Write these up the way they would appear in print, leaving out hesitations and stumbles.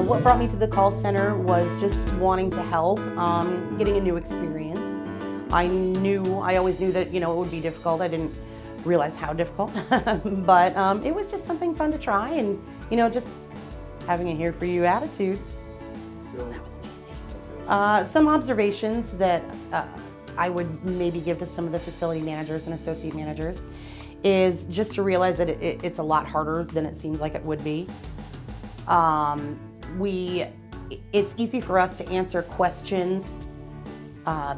What brought me to the call center was just wanting to help, getting a new experience. I always knew that, it would be difficult. I didn't realize how difficult, but it was just something fun to try and, just having a here for you attitude. So, That was cheesy. Some observations that I would maybe give to some of the facility managers and associate managers is just to realize that it's a lot harder than it seems like it would be. It's easy for us to answer questions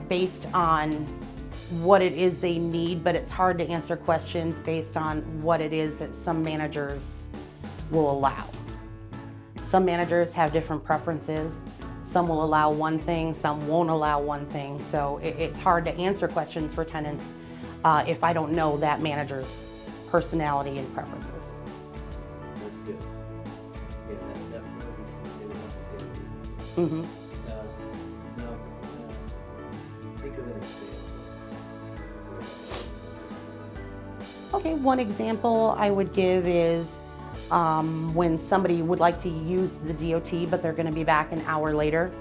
based on what it is they need, but it's hard to answer questions based on what it is that some managers will allow. Some managers have different preferences. Some will allow one thing, some won't allow one thing. So it's hard to answer questions for tenants if I don't know that manager's personality and preferences. that's good. Yeah, that definitely should be what they do. Mm-hmm. Now, think of an example. Okay, one example I would give is when somebody would like to use the DOT, but they're going to be back an hour later.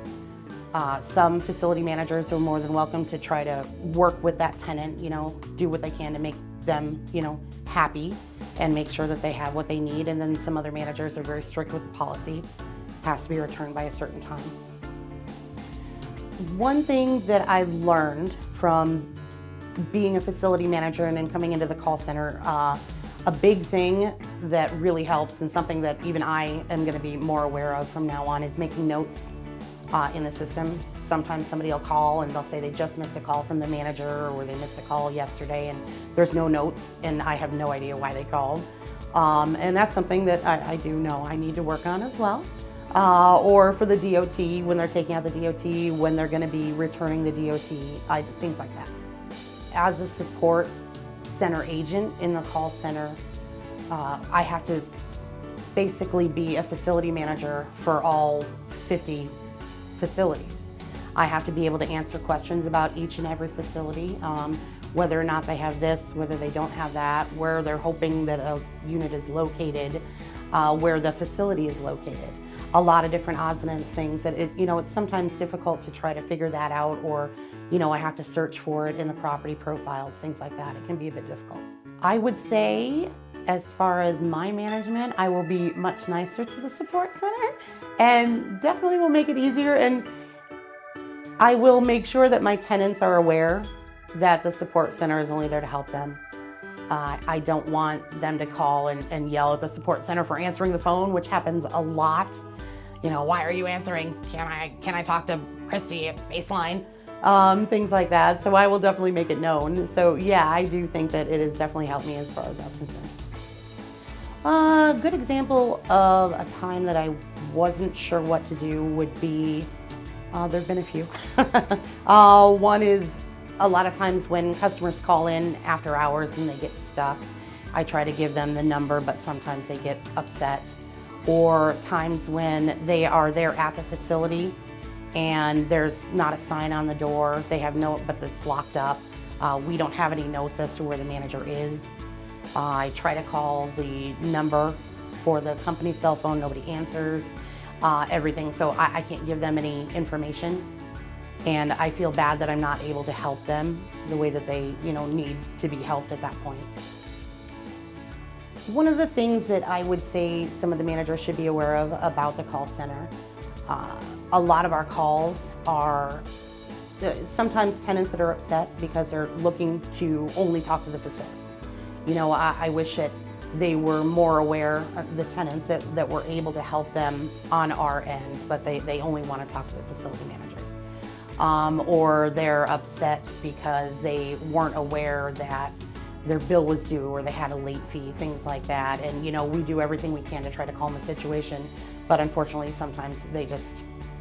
Some facility managers are more than welcome to try to work with that tenant, do what they can to make them, happy and make sure that they have what they need. And then some other managers are very strict with the policy, has to be returned by a certain time. One thing that I've learned from being a facility manager and then coming into the call center, a big thing that really helps and something that even I am going to be more aware of from now on is making notes in the system. Sometimes somebody will call and they'll say they just missed a call from the manager or they missed a call yesterday and there's no notes and I have no idea why they called. And that's something that I do know I need to work on as well. Or for the DOT, when they're taking out the DOT, when they're going to be returning the DOT, things like that. As a support center agent in the call center, I have to basically be a facility manager for all 50 facilities. I have to be able to answer questions about each and every facility, whether or not they have this, whether they don't have that, where they're hoping that a unit is located, where the facility is located. A lot of different odds and ends things that it's sometimes difficult to try to figure that out, or I have to search for it in the property profiles, things like that. It can be a bit difficult. I would say, as far as my management, I will be much nicer to the support center and definitely will make it easier, and I will make sure that my tenants are aware that the support center is only there to help them. I don't want them to call and yell at the support center for answering the phone, which happens a lot. Why are you answering? Can I talk to Christy at Baseline? Things like that. So I will definitely make it known. So yeah, I do think that it has definitely helped me as far as that's concerned. A good example of a time that I wasn't sure what to do would be, there've been a few. One is a lot of times when customers call in after hours and they get stuck, I try to give them the number, but sometimes they get upset. Or times when they are there at the facility and there's not a sign on the door, they have no, but it's locked up. We don't have any notes as to where the manager is. I try to call the number for the company cell phone, nobody answers, everything. So I can't give them any information. And I feel bad that I'm not able to help them the way that they, need to be helped at that point. One of the things that I would say some of the managers should be aware of about the call center, a lot of our calls are sometimes tenants that are upset because they're looking to only talk to the facility. I wish that they were more aware, the tenants, that we're able to help them on our end, but they only want to talk to the facility managers. Or they're upset because they weren't aware that their bill was due or they had a late fee, things like that. And we do everything we can to try to calm the situation, but unfortunately sometimes they just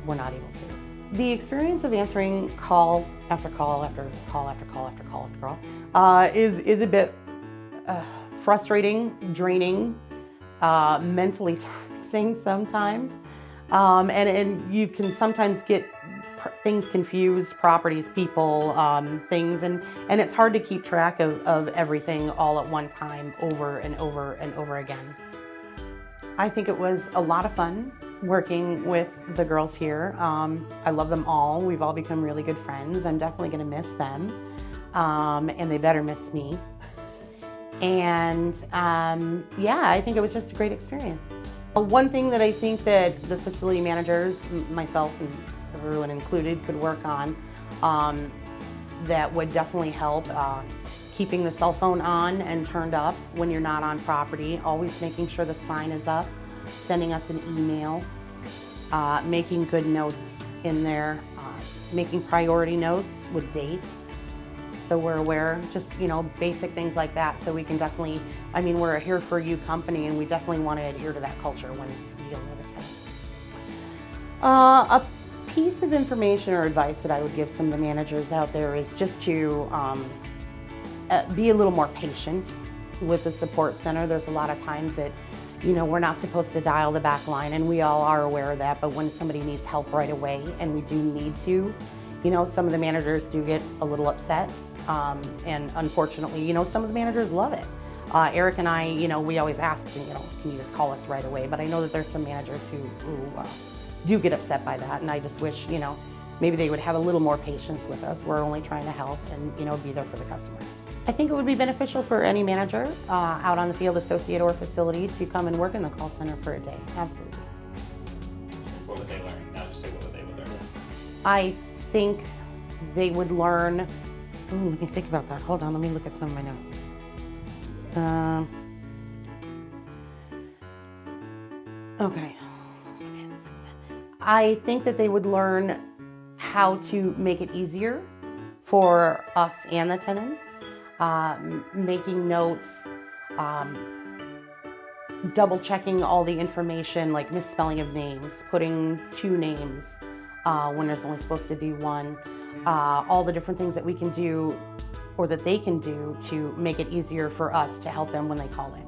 were not able to. The experience of answering call after call after call after call after call after call is a bit frustrating, draining, mentally taxing sometimes. And you can sometimes get things confused, properties, people, things, and it's hard to keep track of everything all at one time over and over and over again. I think it was a lot of fun. working with the girls here. I love them all. We've all become really good friends. I'm definitely going to miss them, and they better miss me. And yeah, I think it was just a great experience. One thing that I think that the facility managers, myself and everyone included, could work on that would definitely help, keeping the cell phone on and turned up when you're not on property, always making sure the sign is up, sending us an email, making good notes in there, making priority notes with dates so we're aware, just, you know, basic things like that, so we can definitely, I mean, we're a here for you company and we definitely want to adhere to that culture when dealing with a tenant. A piece of information or advice that I would give some of the managers out there is just to be a little more patient with the support center. There's a lot of times that, you know, we're not supposed to dial the back line, and we all are aware of that, but when somebody needs help right away, and we do need to, you know, some of the managers do get a little upset, and unfortunately, you know, some of the managers love it. Eric and I, you know, we always ask, you know, can you just call us right away? But I know that there's some managers who do get upset by that, and I just wish, you know, maybe they would have a little more patience with us. We're only trying to help and, you know, be there for the customer. I think it would be beneficial for any manager out on the field, associate or facility, to come and work in the call center for a day. Absolutely. What would they learn? Not just say what would they learn. I think they would learn, ooh, let me think about that. Hold on, let me look at some of my notes. Okay. I think that they would learn how to make it easier for us and the tenants. Making notes, double checking all the information, like misspelling of names, putting two names when there's only supposed to be one, all the different things that we can do or that they can do to make it easier for us to help them when they call in.